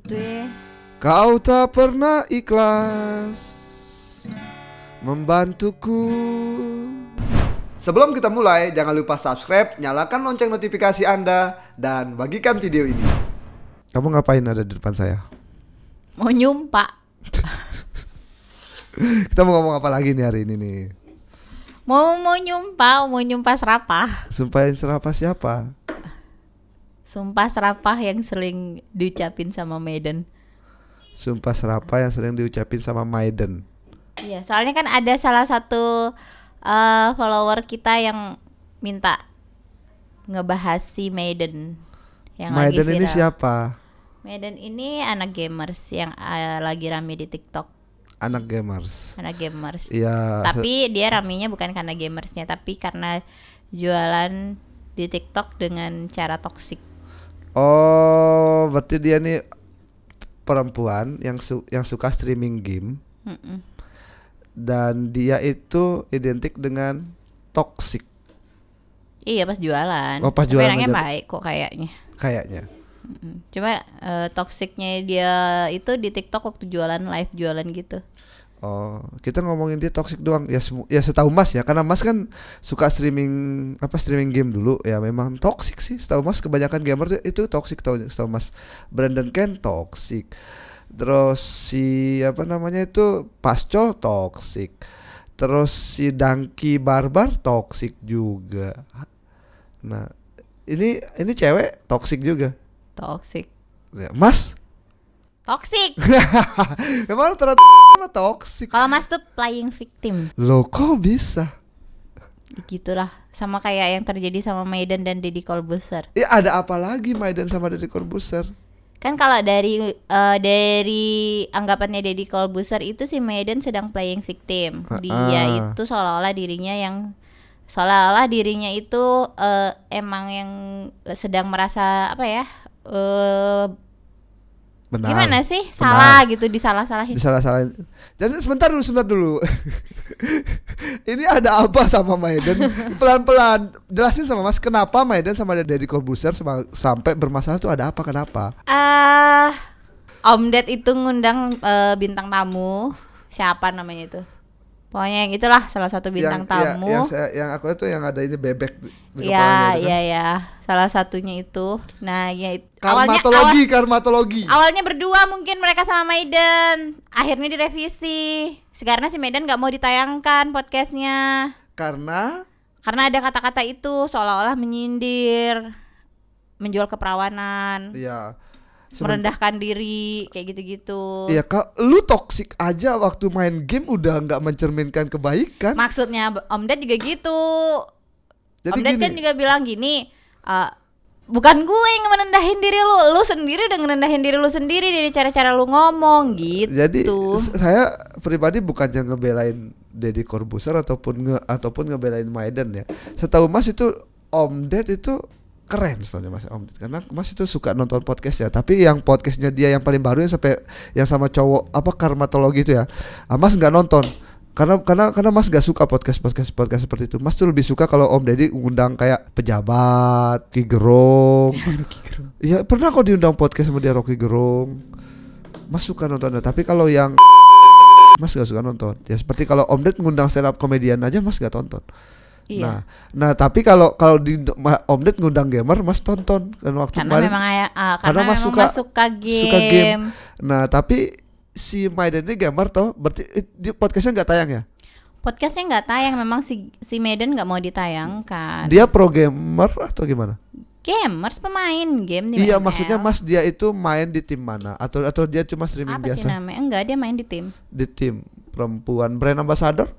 gitu ya. Kau tak pernah ikhlas membantuku. Sebelum kita mulai, jangan lupa subscribe, nyalakan lonceng notifikasi Anda, dan bagikan video ini. Kamu ngapain ada di depan saya? Mau nyumpa. Kita mau ngomong apa lagi nih hari ini nih? Mau nyumpa serapah. Sumpahin serapah siapa? Sumpah serapah yang sering diucapin sama Maiden. Sumpah serapah yang sering diucapin sama Maiden. Iya, soalnya kan ada salah satu follower kita yang minta ngebahas si Maiden yang Maiden lagi viral. ini siapa? Maiden ini anak gamers yang lagi rame di TikTok. Anak gamers. Iya. Tapi dia ramenya bukan karena gamersnya, tapi karena jualan di TikTok dengan cara toksik. Oh, berarti dia nih perempuan yang suka streaming game. Dan dia itu identik dengan toxic. Iya, pas jualan. Oh, pas jualan. Tapi orangnya baik kok kayaknya. Cuma toksiknya dia itu di TikTok waktu live jualan gitu. Oh, kita ngomongin dia toxic doang. Ya setahu Mas ya, karena Mas kan suka streaming game dulu. Ya memang toxic sih. Setahu Mas kebanyakan gamer itu toxic, setahu Mas. Brandon Ken toxic. Terus si itu Pascol toxic. Terus si Dangki Barbar toxic juga. Nah, ini cewek toxic juga. Toxic. Ya, Mas toxic. Memang ternyata toxic. Kalau Mas tuh playing victim. Loh, kok bisa? Gitulah, sama kayak yang terjadi sama Maiden dan Deddy Corbuzier. Ya ada apa lagi Maiden sama Deddy Corbuzier? Kan kalau dari anggapannya Deddy Corbuzier itu si Maiden sedang playing victim. Dia itu seolah-olah dirinya itu emang yang sedang merasa apa ya? Benar. Gimana sih? Salah gitu, disalah-salahin. Jadi sebentar dulu. Ini ada apa sama Maiden? Pelan-pelan jelasin sama Mas, kenapa Maiden sama Deddy Corbuzier sampai bermasalah tuh ada apa, kenapa? Om Ded itu ngundang bintang tamu. Siapa namanya itu? Pokoknya yang itulah salah satu bintang tamu. Yang aku itu yang ada ini bebek di kepalanya. Iya. Salah satunya itu. Nah, ya karmatologi. Awalnya berdua mungkin mereka sama Maiden. Akhirnya direvisi. Karena si Maiden enggak mau ditayangkan podcastnya. Karena ada kata-kata itu seolah-olah menyindir, menjual keperawanan. Iya. Merendahkan diri kayak gitu-gitu. Iya, lu toksik aja waktu main game udah nggak mencerminkan kebaikan. Maksudnya Om Ded juga gitu. Jadi Om Ded kan juga bilang gini, bukan gue yang merendahin diri lu sendiri udah ngerendahin diri lu sendiri dari cara-cara lu ngomong gitu. Jadi saya pribadi bukannya ngebelain Deddy Corbuzier ataupun ngebelain Maiden ya. Setahu Mas itu Om Ded itu keren soalnya Mas Om Ded, karena Mas itu suka nonton podcast ya. Tapi yang podcastnya dia yang paling baru yang sama cowok karmatologi itu ya, Mas nggak nonton karena Mas nggak suka podcast seperti itu. Mas tuh lebih suka kalau Om Deddy ngundang kayak pejabat, Rocky Gerung. Iya, pernah kok diundang podcast sama dia Rocky Gerung. Mas suka nontonnya. Tapi kalau yang Mas nggak suka nonton. Ya seperti kalau Om Ded ngundang stand up komedian aja Mas nggak tonton. Iya. Nah tapi kalau di Om Ded ngundang gamer Mas tonton kan waktu kemarin. Karena Mas suka game. Nah tapi si Maiden ini gamer toh, berarti di podcastnya nggak tayang ya? Podcastnya nggak tayang, memang si Maiden nggak mau ditayangkan. Dia pro gamer atau gimana? Gamers, pemain game di Iya ML. Maksudnya Mas dia itu main di tim mana? Atau dia cuma streaming apa biasa? Apa sih namanya? Enggak, dia main di tim. Di tim perempuan, brand ambassador,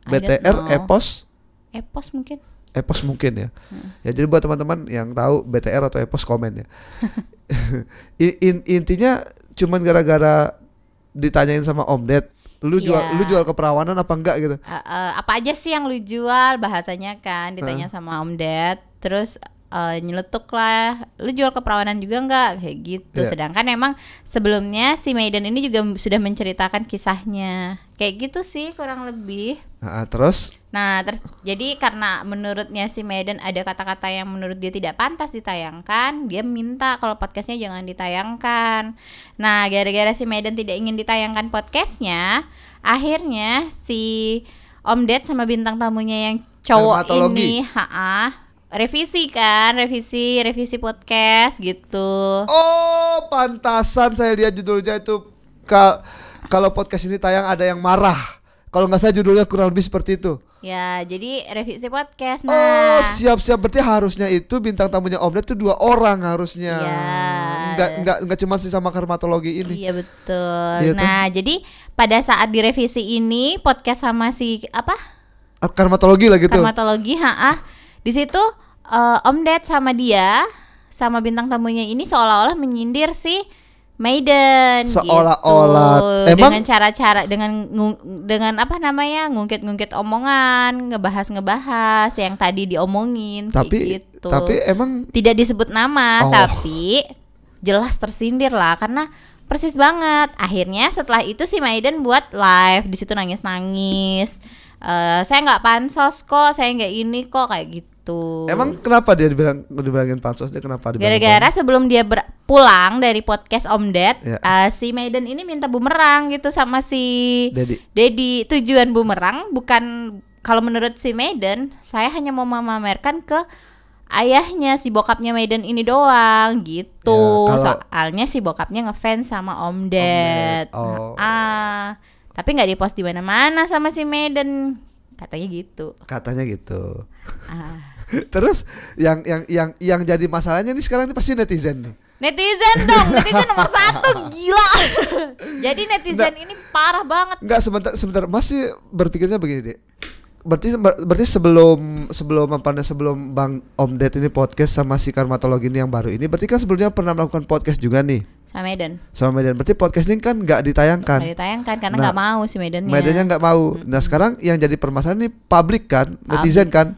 BTR, Epos mungkin ya. Ya jadi buat teman-teman yang tahu BTR atau Epos komen ya. Intinya cuman gara-gara ditanyain sama Om Ded, lu jual keperawanan apa enggak gitu. Apa aja sih yang lu jual, bahasanya kan ditanya sama Om Ded. Terus nyeletuk lah, lu jual keperawanan juga nggak kayak gitu. Sedangkan emang sebelumnya si Maiden ini juga sudah menceritakan kisahnya kayak gitu sih kurang lebih. Terus jadi karena menurutnya si Maiden ada kata-kata yang menurut dia tidak pantas ditayangkan, dia minta kalau podcastnya jangan ditayangkan. Nah gara-gara si Maiden tidak ingin ditayangkan podcastnya, akhirnya si Om Ded sama bintang tamunya yang cowok ini revisi podcast gitu. Oh, pantasan saya lihat judulnya itu kalau podcast ini tayang ada yang marah. Kalau nggak salah judulnya kurang lebih seperti itu. Ya, jadi revisi podcast. Oh, siap-siap, berarti harusnya itu bintang tamunya Om Ded itu 2 orang harusnya. Nggak cuma si sama karmatologi ini. Iya betul. Iya, nah, jadi pada saat direvisi ini podcast sama si karmatologi lah gitu. Karmatologi, di situ Om Ded sama dia sama bintang tamunya ini seolah-olah menyindir si Maiden seolah-olah gitu. Dengan cara-cara dengan ngungkit-ngungkit omongan, ngebahas yang tadi diomongin gitu. Tapi emang tidak disebut nama, tapi jelas tersindir lah karena persis banget. Akhirnya setelah itu si Maiden buat live di situ nangis-nangis. Saya nggak pansos kok, saya nggak ini kok kayak gitu. Emang kenapa dia dibilangin pansos? Dia kenapa dibilangin? Gara-gara sebelum dia pulang dari podcast Om Ded, si Maiden ini minta bumerang gitu sama si Dedi. Tujuan bumerang bukan, kalau menurut si Maiden, saya hanya mau memamerkan ke ayahnya si bokapnya Maiden ini doang gitu. Soalnya si bokapnya ngefans sama Om Ded. Tapi nggak dipost di mana-mana sama si Maiden, katanya gitu. Terus yang jadi masalahnya nih sekarang ini pasti netizen nih. Netizen nomor 1, gila. Jadi netizen ini parah banget. Enggak, sebentar masih berpikirnya begini deh. Berarti sebelum Bang Om Ded ini podcast sama si karmatologi ini yang baru ini, berarti kan sebelumnya pernah melakukan podcast juga nih sama Maiden. Berarti podcast ini kan nggak ditayangkan. Nggak ditayangkan karena nggak mau si Maidennya nggak mau. Nah sekarang yang jadi permasalahan ini publik kan, netizen kan.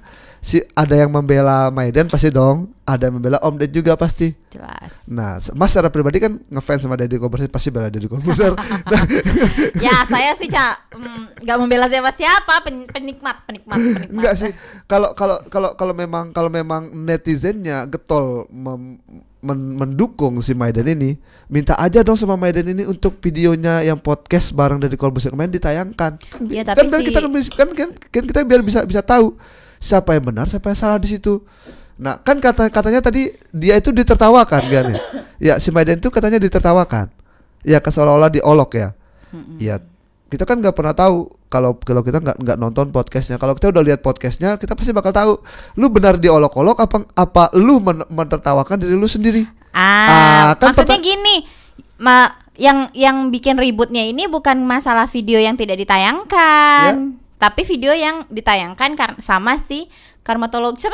Ada yang membela Maiden pasti dong, ada yang membela Om Ded juga pasti. Jelas. Nah, Mas secara pribadi kan ngefans sama Deddy Corbuzier, pasti bela Deddy Corbuzier. Ya, saya sih nggak membela siapa-siapa, penikmat. Enggak sih. Kalau memang netizennya getol mendukung si Maiden ini, minta aja dong sama Maiden ini untuk videonya yang podcast bareng Deddy Corbuzier kemarin ditayangkan. Ya, tapi kita biar bisa tahu siapa yang benar, siapa yang salah di situ. Nah, kan katanya tadi dia itu ditertawakan kan ya. Ya, si Maiden itu katanya ditertawakan. Ya, seolah-olah diolok ya. Ya, kita kan nggak pernah tahu kalau kita nggak nonton podcastnya. Kalau kita udah lihat podcastnya, kita pasti bakal tahu lu benar diolok-olok apa lu mentertawakan diri lu sendiri. Kan maksudnya gini, yang bikin ributnya ini bukan masalah video yang tidak ditayangkan. Tapi video yang ditayangkan sama si karmatologi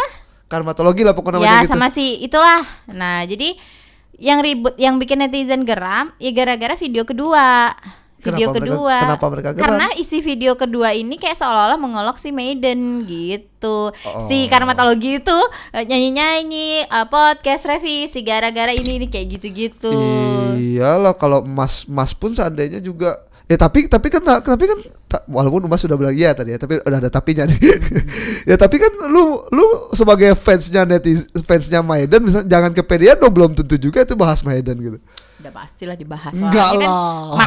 lah pokoknya namanya gitu. Sama si itulah. Nah, jadi yang ribut, yang bikin netizen geram ya gara-gara video kedua. Kenapa mereka geram? Karena isi video kedua ini kayak seolah-olah mengolok si Maiden gitu. Si karmatologi itu nyanyi-nyanyi podcast revisi gara-gara ini kayak gitu-gitu. Iyalah, kalau Mas pun seandainya juga ya tapi kan walaupun Mas sudah bilang iya tadi ya, tapi udah ada tapinya nih. Ya tapi kan lu sebagai fansnya Maiden misalnya, jangan kepedean dong, belum tentu juga itu bahas Maiden gitu. Udah pastilah dibahas. Enggak kan, lah.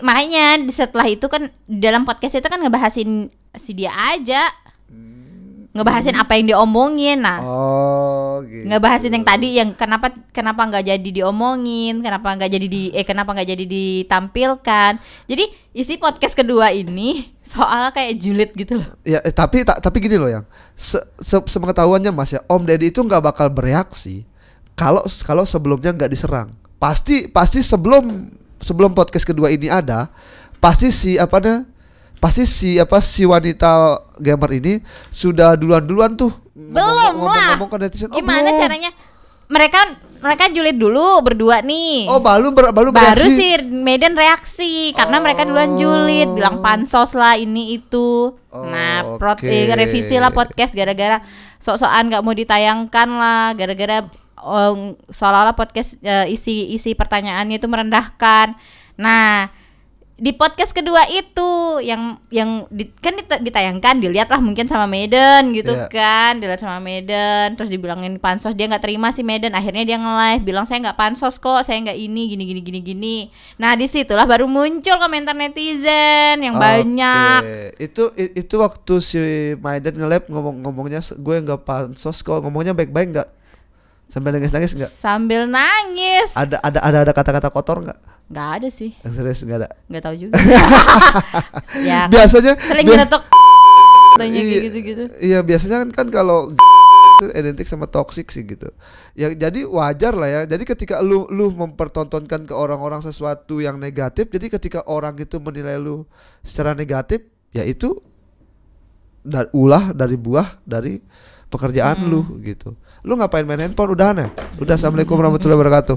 makanya setelah itu kan di dalam podcast itu kan ngebahasin si dia aja. Ngebahasin apa yang diomongin, gitu. Ngebahasin yang tadi yang kenapa nggak jadi diomongin, kenapa nggak jadi ditampilkan. Jadi isi podcast kedua ini soal kayak julid gitu loh. Ya, tapi gini loh yang sepengetahuannya Mas ya, Om Deddy itu nggak bakal bereaksi kalau sebelumnya nggak diserang. Pasti sebelum podcast kedua ini ada, pasti si wanita gamer ini sudah duluan tuh ngomong ke netizen. Gimana caranya? Mereka julid dulu berdua nih. Baru si Maiden reaksi karena mereka duluan julid, bilang pansos lah ini itu. Revisi lah podcast gara-gara sok-sokan nggak mau ditayangkan lah gara-gara seolah-olah podcast isi pertanyaannya itu merendahkan. Nah, di podcast kedua itu yang kan ditayangkan, dilihat lah mungkin sama Medan gitu kan, dilihat sama Medan, terus dibilangin pansos, dia nggak terima si Medan, akhirnya dia nge-live bilang saya nggak pansos kok, saya nggak ini gini. Nah disitulah baru muncul komentar netizen yang banyak. Itu waktu si Medan nge-live ngomongnya gue nggak pansos kok, ngomongnya baik-baik nggak? Sambil nangis nggak? Sambil nangis. Ada kata-kata kotor nggak? Nggak ada sih. Yang serius nggak ada? Nggak tahu juga. Ya, biasanya sering nyetok tanya kayak gitu-gitu. Iya biasanya kan kalau identik sama toxic sih gitu. Ya jadi wajar lah ya. Jadi ketika lu mempertontonkan ke orang-orang sesuatu yang negatif, jadi ketika orang itu menilai lu secara negatif, ya itu ulah dari buah dari pekerjaan lu gitu. Lu ngapain main handphone? Udahan ya? Udah, assalamualaikum warahmatullahi wabarakatuh.